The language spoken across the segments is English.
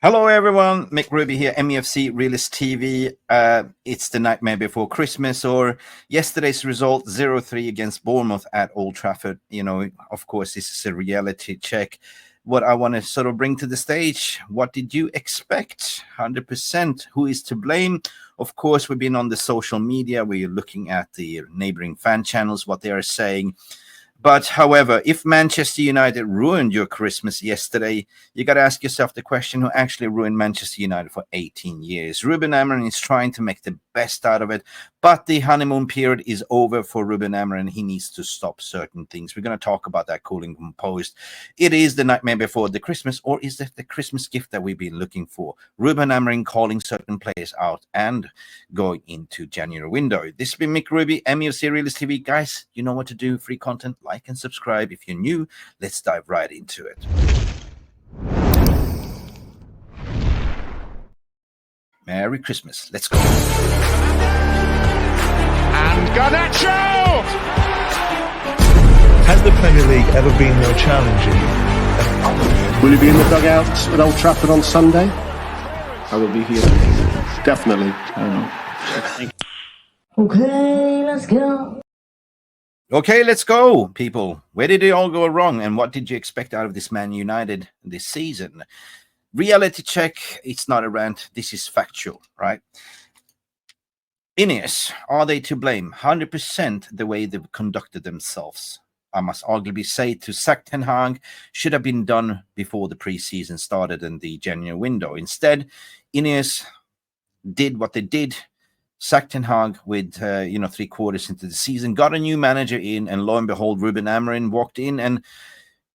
Hello everyone, Mick Ruby here, Mufc Realist TV. It's the nightmare before Christmas, or yesterday's result 0-3 against Bournemouth at Old Trafford. You know, of course, this is a reality check. What I want to sort of bring to the stage, what did you expect? 100%. Who is to blame? Of course, we've been on the social media. We're looking at the neighboring fan channels, what they are saying. But however, if Manchester United ruined your Christmas yesterday, you got to ask yourself the question, who actually ruined Manchester United for 18 years? Ruben Amorim is trying to make the best out of it, but the honeymoon period is over for Ruben Amorim. He needs to stop certain things. We're going to talk about that, cool and composed. It is the nightmare before the Christmas, or is that the Christmas gift that we've been looking for? Ruben Amorim calling certain players out and going into January window. This has been Mick Ruby, Mufc Realist TV. Guys, you know what to do. Free content, like and subscribe. If you're new, let's dive right into it. Merry Christmas. Let's go. And Garnacho! Has the Premier League ever been more challenging? Will you be in the dugout at Old Trafford on Sunday? I will be here. Definitely. I don't know. Okay, let's go. Okay, let's go, people. Where did it all go wrong, and what did you expect out of this Man United this season? Reality check. It's not a rant. This is factual, right? Ineos, are they to blame? 100% the way they've conducted themselves. I must arguably say to sack Ten Hag should have been done before the preseason started in the January window. Instead, Ineos did what they did. Sacked Ten Hag with 3 quarters into the season, got a new manager in, and lo and behold, Ruben Amorim walked in and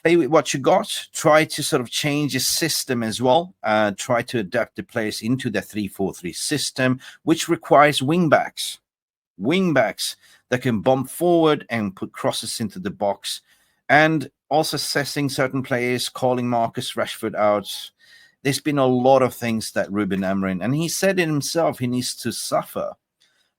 play with what you got. Try to sort of change the system as well. Try to adapt the players into the 3-4-3 system, which requires wingbacks that can bomb forward and put crosses into the box, and also assessing certain players, calling Marcus Rashford out. There's been a lot of things that Ruben Amorim, and he said it himself, he needs to suffer.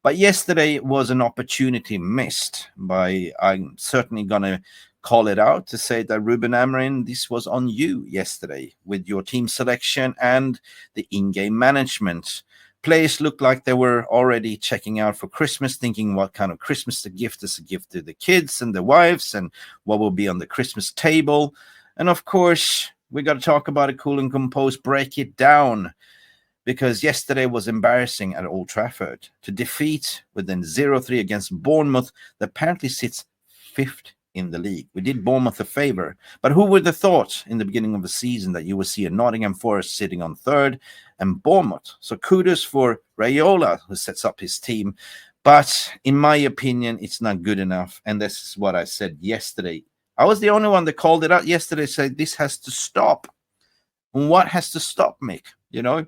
But yesterday was an opportunity missed by, I'm certainly going to call it out to say that Ruben Amorim, this was on you yesterday with your team selection and the in-game management. Players looked like they were already checking out for Christmas, thinking what kind of Christmas the gift is, a gift to the kids and the wives, and what will be on the Christmas table. And of course, we got to talk about it, cool and composed, break it down, because yesterday was embarrassing at Old Trafford. To defeat within 0-3 against Bournemouth, that apparently sits 5th in the league. We did Bournemouth a favor, but who would have thought in the beginning of the season that you would see a Nottingham Forest sitting on 3rd and Bournemouth? So kudos for Raiola, who sets up his team. But in my opinion, it's not good enough. And this is what I said yesterday. I was the only one that called it out yesterday, said this has to stop. And what has to stop, Mick? You know,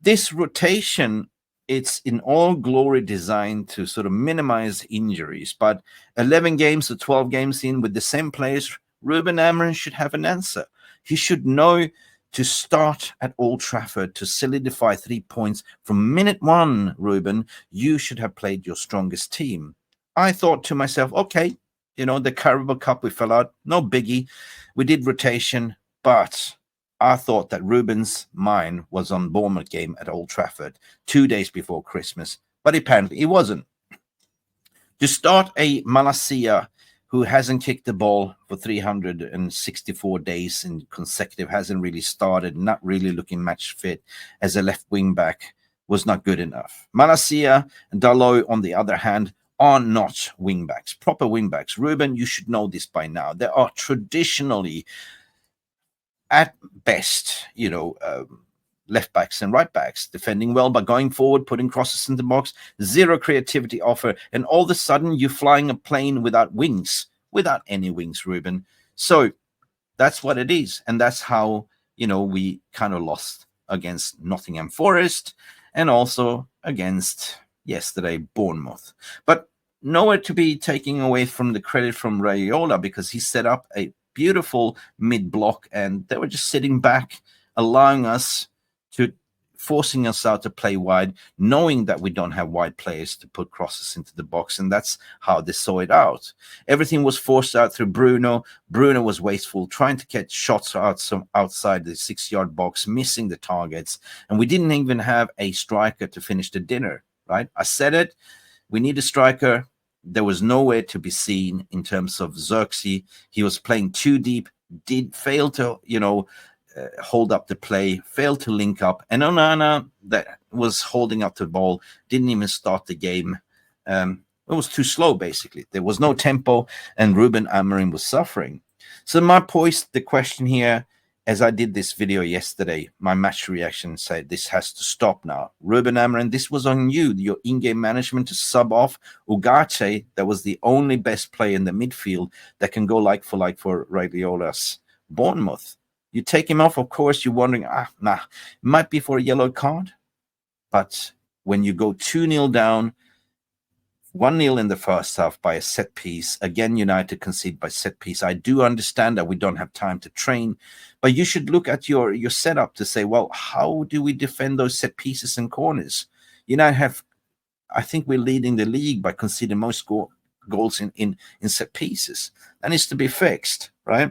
this rotation, it's in all glory designed to sort of minimize injuries. But 11 games or 12 games in with the same players, Ruben Amorim should have an answer. He should know to start at Old Trafford to solidify 3 points from minute 1, Ruben. You should have played your strongest team. I thought to myself, okay, you know, the Carabao Cup, we fell out. No biggie. We did rotation, but I thought that Ruben's mind was on Bournemouth game at Old Trafford 2 days before Christmas, but apparently it wasn't. To start a Malacia who hasn't kicked the ball for 364 days in consecutive, hasn't really started, not really looking match fit as a left wing back, was not good enough. Malacia and Dalot, on the other hand, are not wingbacks, proper wingbacks. Ruben, you should know this by now. They are traditionally, at best, left backs and right backs, defending well by going forward, putting crosses in the box, zero creativity offer, and all of a sudden you're flying a plane without wings, without any wings, Ruben. So that's what it is, and that's how, we kind of lost against Nottingham Forest and also against yesterday Bournemouth. But nowhere to be taking away from the credit from Raiola, because he set up a beautiful mid-block and they were just sitting back, allowing us to forcing us out to play wide, knowing that we don't have wide players to put crosses into the box, and that's how they saw it out. Everything was forced out through Bruno. Bruno was wasteful, trying to catch shots outside the 6-yard box, missing the targets, and we didn't even have a striker to finish the dinner, right? I said it, we need a striker. There was nowhere to be seen in terms of Xerxes. He was playing too deep, did fail to, hold up the play, failed to link up, and Onana, that was holding up the ball, didn't even start the game. It was too slow, basically. There was no tempo, and Ruben Amorim was suffering. So my poised the question here, as I did this video yesterday, my match reaction said this has to stop now. Ruben Amorim, this was on you, your in-game management, to sub off Ugarte, that was the only best player in the midfield that can go like for Raiola's Bournemouth. You take him off, of course, you're wondering, it might be for a yellow card. But when you go 2-0 down, 1-0 in the first half by a set piece, again, United concede by set piece. I do understand that we don't have time to train, but you should look at your setup to say, well, how do we defend those set pieces and corners? I think we're leading the league by conceding most goals in set pieces. That needs to be fixed, right?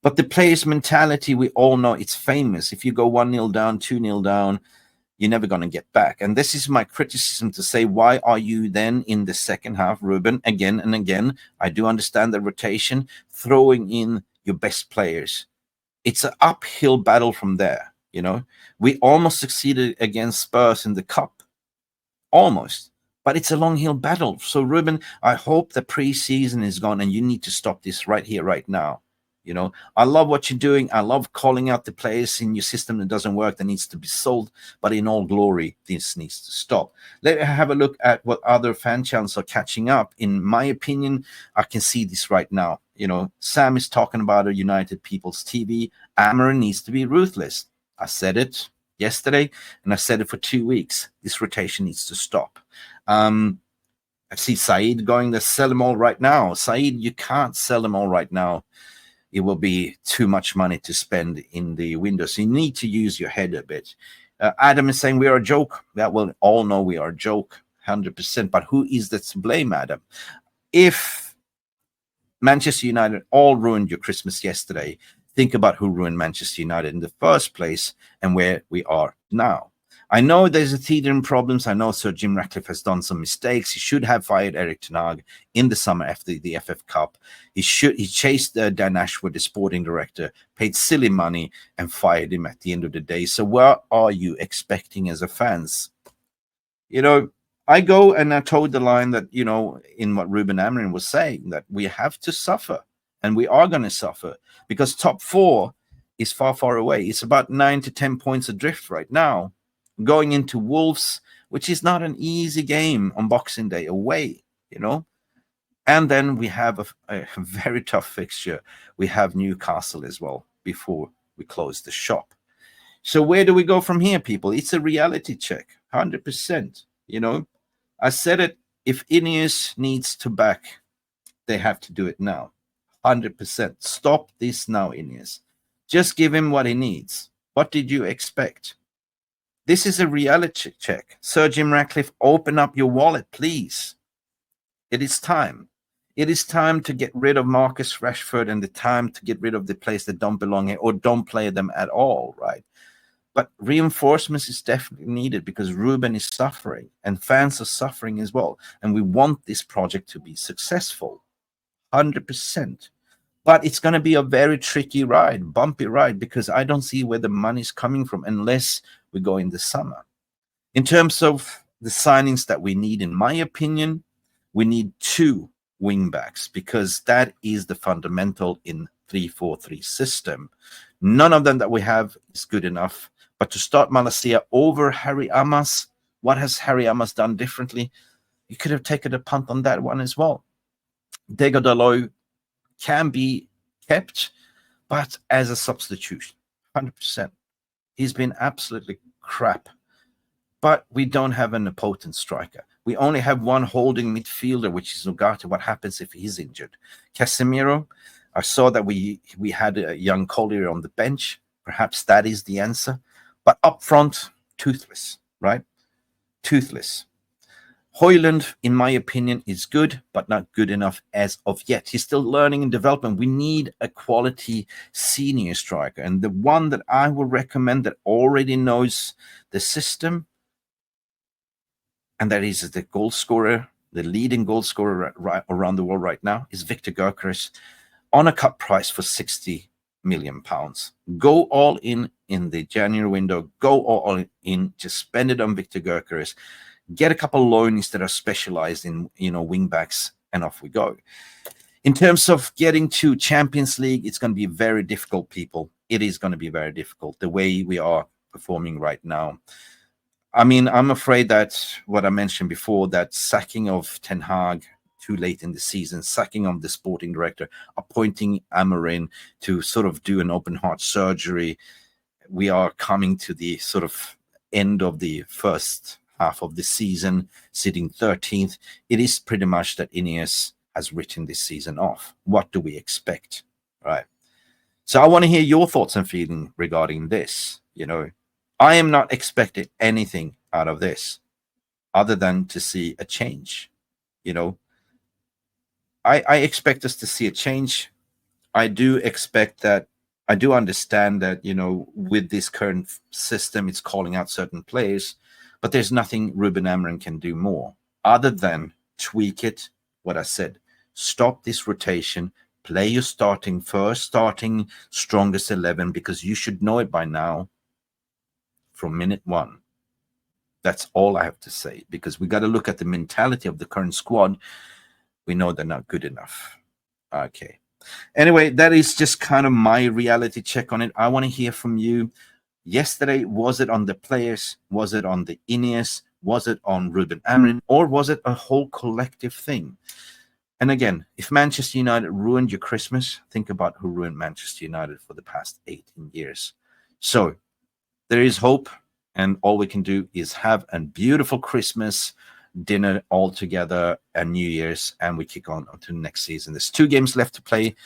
But the players' mentality, we all know it's famous. If you go 1-0 down, 2-0 down, you're never going to get back. And this is my criticism to say, why are you then in the second half, Ruben, again and again? I do understand the rotation, throwing in your best players. It's an uphill battle from there, We almost succeeded against Spurs in the Cup. Almost. But it's a long hill battle. So, Ruben, I hope the preseason is gone and you need to stop this right here, right now. I love what you're doing. I love calling out the players in your system that doesn't work, that needs to be sold. But in all glory, this needs to stop. Let's have a look at what other fan channels are catching up. In my opinion, I can see this right now. Sam is talking about a United People's TV. Amorim needs to be ruthless. I said it yesterday, and I said it for 2 weeks. This rotation needs to stop. I see Said going to sell them all right now. Said, you can't sell them all right now. It will be too much money to spend in the window. So you need to use your head a bit. Adam is saying we are a joke. Yeah, well, all know we are a joke, 100%. But who is that to blame, Adam? If Manchester United all ruined your Christmas yesterday, think about who ruined Manchester United in the first place and where we are now. I know there's a teething problems. I know Sir Jim Ratcliffe has done some mistakes. He should have fired Eric Ten Hag in the summer after the FF Cup. He chased Dan Ashwood, the sporting director, paid silly money and fired him at the end of the day. So what are you expecting as a fans? I go and I told the line that, in what Ruben Amorim was saying, that we have to suffer, and we are going to suffer because top 4 is far, far away. It's about 9 to 10 points adrift right now. Going into Wolves, which is not an easy game on Boxing Day away, And then we have a very tough fixture. We have Newcastle as well before we close the shop. So where do we go from here, people? It's a reality check, 100%. I said it, if Ineos needs to back, they have to do it now, 100%. Stop this now, Ineos. Just give him what he needs. What did you expect? This is a reality check. Sir Jim Ratcliffe, open up your wallet, please. It is time. It is time to get rid of Marcus Rashford and the time to get rid of the players that don't belong here or don't play them at all, right? But reinforcements is definitely needed because Ruben is suffering and fans are suffering as well. And we want this project to be successful, 100%. But it's going to be a very tricky ride, bumpy ride, because I don't see where the money's coming from unless we go in the summer. In terms of the signings that we need, in my opinion, we need 2 wing-backs because that is the fundamental in 3-4-3 system. None of them that we have is good enough. But to start Malacia over Harry Amas, what has Harry Amas done differently? You could have taken a punt on that one as well. Diego Dalot can be kept, but as a substitution, 100%. He's been absolutely crap. But we don't have an potent striker. We only have one holding midfielder, which is Ugarte. What happens if he's injured? Casemiro, I saw that we had a young Collier on the bench. Perhaps that is the answer. But up front, toothless, right? Toothless. Højlund, in my opinion, is good, but not good enough as of yet. He's still learning and developing. We need a quality senior striker. And the one that I will recommend that already knows the system, and that is the goal scorer, the leading goal scorer around the world right now, is Victor Gyökeres, on a cut price for £60 million. Go all in the January window. Go all in. Just spend it on Victor Gyökeres. Get a couple of loanies that are specialized in, wing backs, and off we go. In terms of getting to Champions League, it's going to be very difficult, people. It is going to be very difficult the way we are performing right now. I mean, I'm afraid that what I mentioned before, that sacking of Ten Hag too late in the season, sacking of the sporting director, appointing Amorim to sort of do an open heart surgery. We are coming to the sort of end of the first half of the season, sitting 13th. It is pretty much that Ineos has written this season off. What do we expect? Right. So I want to hear your thoughts and feeling regarding this. I am not expecting anything out of this other than to see a change. I expect us to see a change. I do expect that. I do understand that, with this current system, it's calling out certain players, but there's nothing Ruben Amorim can do more other than tweak it. What I said, stop this rotation, play your starting strongest 11, because you should know it by now from minute one. That's all I have to say, because we got to look at the mentality of the current squad. We know they're not good enough. Okay. Anyway, that is just kind of my reality check on it. I want to hear from you. Yesterday, was it on the players? Was it on the Ineos? Was it on Ruben Amorim? Or was it a whole collective thing? And again, if Manchester United ruined your Christmas, think about who ruined Manchester United for the past 18 years. So there is hope, and all we can do is have a beautiful Christmas dinner all together and New Year's, and we kick on to the next season. There's 2 games left to play,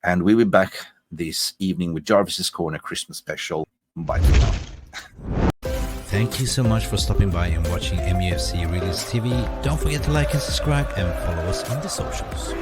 and we'll be back this evening with Jarvis's Corner Christmas special. Bye for now. Thank you so much for stopping by and watching Mufc Realist TV. Don't forget to like and subscribe and follow us on the socials.